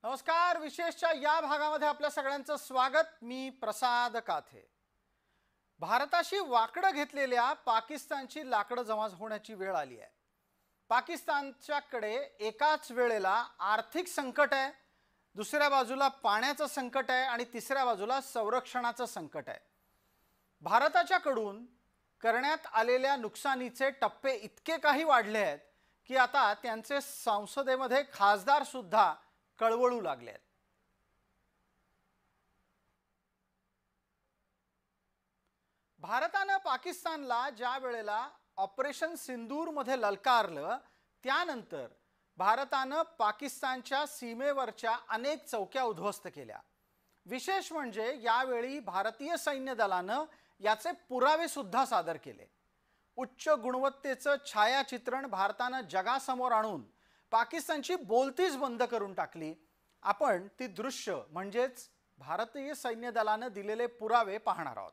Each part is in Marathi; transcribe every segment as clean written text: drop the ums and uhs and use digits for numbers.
नमस्कार. विशेषच्या या भागामध्ये आपल्या सगळ्यांचं स्वागत. मी प्रसाद काथे. भारताशी वाकडं घेतलेल्या पाकिस्तानची लाकडं जमा होण्याची वेळ आली आहे. पाकिस्तानच्याकडे एकाच वेळेला आर्थिक संकट आहे, दुसऱ्या बाजूला पाण्याचं संकट आहे आणि तिसऱ्या बाजूला संरक्षणाचं संकट आहे. भारताच्याकडून करण्यात आलेल्या नुकसानीचे टप्पे इतके काही वाढले आहेत की आता त्यांचे संसदेमध्ये खासदार सुद्धा कळवळू लागले आहेत. भारतानं पाकिस्तानला ज्या वेळेला ऑपरेशन सिंदूरमध्ये ललकारलं त्यानंतर भारतानं पाकिस्तानच्या सीमेवरच्या अनेक चौक्या उद्ध्वस्त केल्या. विशेष म्हणजे यावेळी भारतीय सैन्य दलानं याचे पुरावे सुद्धा सादर केले. उच्च गुणवत्तेचं छायाचित्रण भारतानं जगासमोर आणून पाकिस्तानची बोलतीच बंद करून टाकली. आपण ती दृश्य म्हणजेच भारतीय सैन्य दलानं दिलेले पुरावे पाहणार आहोत.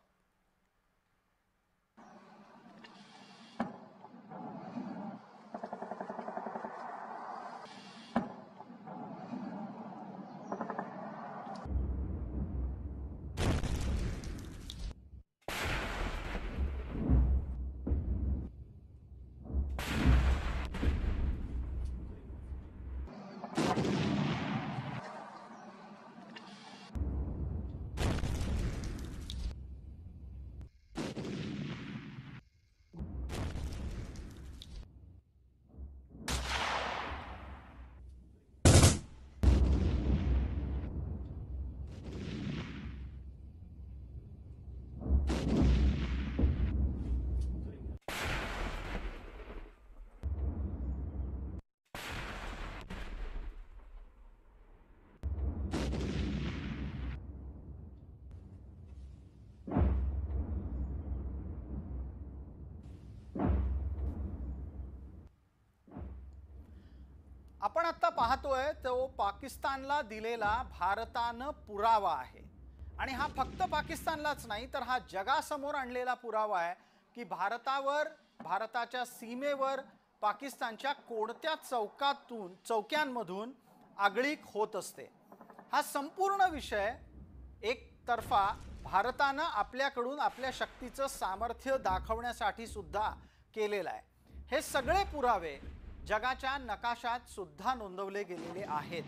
आपण आता पाहतोय तो पाकिस्तानला दिलेला भारतानं पुरावा आहे. आणि हा फक्त पाकिस्तानलाच नाही तर हा जगासमोर आणलेला पुरावा आहे की भारताच्या सीमेवर पाकिस्तानच्या कोणत्या चौक्यांमधून आगळीक होत असते. हा संपूर्ण विषय एकतर्फा भारतानं आपल्याकडून आपल्या शक्तीचं सामर्थ्य दाखवण्यासाठी सुद्धा केलेला आहे. हे सगळे पुरावे जगाच्या नकाशात सुद्धा नोंदवले गेलेले आहेत.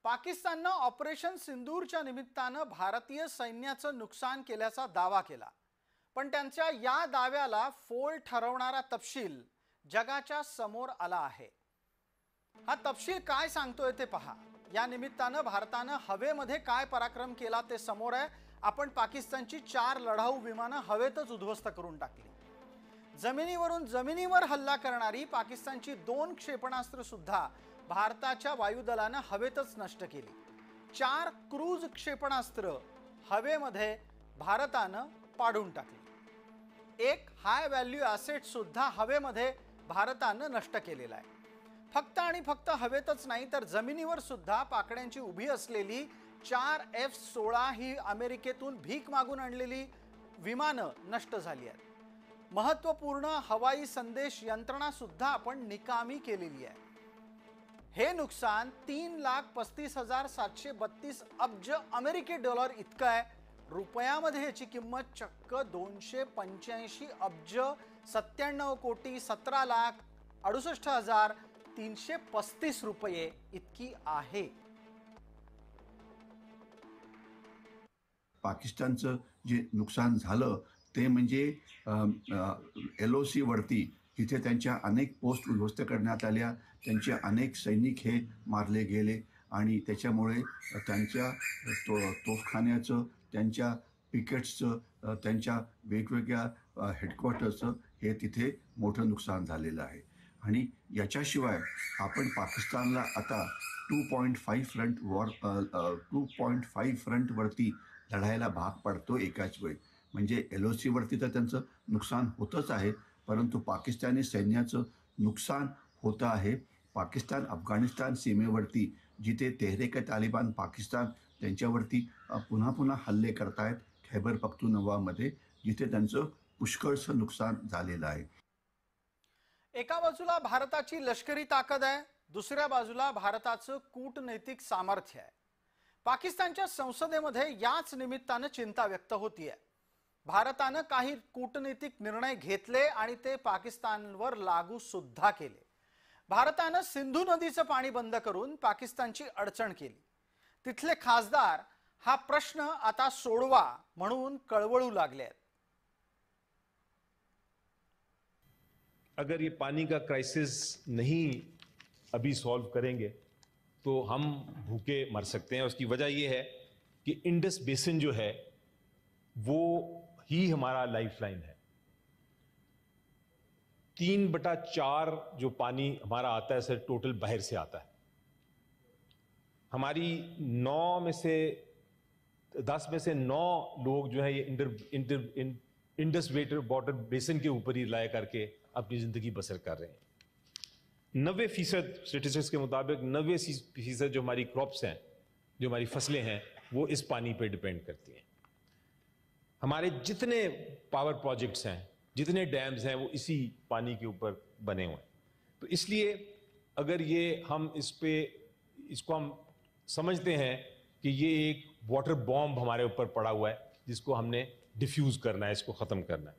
पाकिस्ताननं ऑपरेशन सिंदूरच्या निमित्तानं भारतीय सैन्याचं नुकसान केल्याचा दावा केला. पण त्यांच्या या दाव्याला फोल ठरवणारा तपशील जगाच्या समोर आला आहे. हा तपशील काय सांगतोय ते पहा. या निमित्तानं भारतानं हवेमध्ये काय पराक्रम केला ते समोर आहे. आपण पाकिस्तानची 4 लढाऊ विमानं हवेतच उद्ध्वस्त करून टाकली. जमिनीवरून जमिनीवर हल्ला करणारी पाकिस्तानची 2 क्षेपणास्त्र सुद्धा भारताच्या वायुदलानं हवेतच नष्ट केली. 4 क्रूज क्षेपणास्त्र हवेमध्ये भारतानं पाडून टाकली. एक हाय व्हॅल्यू ॲसेट सुद्धा हवेमध्ये भारतानं नष्ट केलेला आहे. फक्त आणि फक्त हवेतच नाही तर जमिनीवर सुद्धा पाकड्यांची उभी असलेली 4 F-16 ही अमेरिकेतून भीक मागून आणलेली विमानं नष्ट झाली आहेत. महत्त्वपूर्ण हवाई संदेश यंत्रणा सुद्धा आपण निकामी केलेली आहे. हे नुकसान 3,35,732 अब्ज अमेरिकी डॉलर इतकं आहे. रुपयामध्ये याची किंमत चक्क 285 अब्ज 97,17,68,335 रुपये इतकी आहे. पाकिस्तानचं जे नुकसान झालं ते म्हणजे LOC वरती तिथे त्यांच्या अनेक पोस्ट उद्ध्वस्त करण्यात आल्या. त्यांचे अनेक सैनिक हे मारले गेले आणि त्याच्यामुळे त्यांच्या तोफखान्याचं, त्यांच्या पिकेट्सचं, त्यांच्या वेगवेगळ्या हेडक्वार्टरचं हे तिथे मोठं नुकसान झालेलं आहे. आणि याच्याशिवाय आपण पाकिस्तानला आता 2.5 फ्रंटवरती लढायला भाग पडतो एकाच वेळी. म्हणजे LOC वरती तर त्यांचं नुकसान होतच आहे, परंतु पाकिस्तानी सैन्याचं नुकसान होतं आहे. पाकिस्तान अफगाणिस्तान सीमेवरती जिथे तेहरीक-ए-तालिबान पाकिस्तान त्यांच्यावरती पुन्हा पुन्हा हल्ले करतायत, खैबर पख्तूनख्वामध्ये, जिथे त्यांचं पुष्कळसं नुकसान झालेलं आहे. एका बाजूला भारताची लष्करी ताकद आहे, दुसऱ्या बाजूला भारताचं कूटनैतिक सामर्थ्य आहे. पाकिस्तानच्या संसदेमध्ये याच निमित्तानं चिंता व्यक्त होतीये. भारतानं काही कूटनैतिक निर्णय घेतले आणि ते पाकिस्तानवर लागू सुद्धा केले. भारतानं सिंधू नदीचं पाणी बंद करून पाकिस्तानची अडचण केली. तिथले खासदार हा प्रश्न आता सोडवा म्हणून कळवळू लागले आहेत. अगर ये पानी का क्राइसिस नहीं अभी सॉल्व करेंगे तो हम भूखे मर सकते हैं. उसकी वजह ये है कि इंडस बेसिन जो है वो ही हमारा लाइफलाइन है. 3/4 जो पानी हमारा आता है सर टोटल बाहर से आता है. हमारी 10 में से 9 लोग जो है ये इंडस वाटर बेसिन के ऊपर ही रिलाय करके अपनी जिंदगी बसर कर रहे हैं. 90% स्टेटिस्टिक्स के मुताबिक 90% जो हमारी क्रॉप्स हैं, जो हमारी फसलें हैं, वो इस पानी पर डिपेंड करती हैं. हमारे जितने पावर प्रोजेक्ट्स हैं, जितने डैम्स हैं, वो इसी पानी के ऊपर बने हुए हैं. तो इसलिए अगर ये हम इसको हम समझते हैं कि ये एक वाटर बॉम्ब हमारे ऊपर पड़ा हुआ है जिसको हमने डिफ्यूज करना है, इसको खत्म करना है.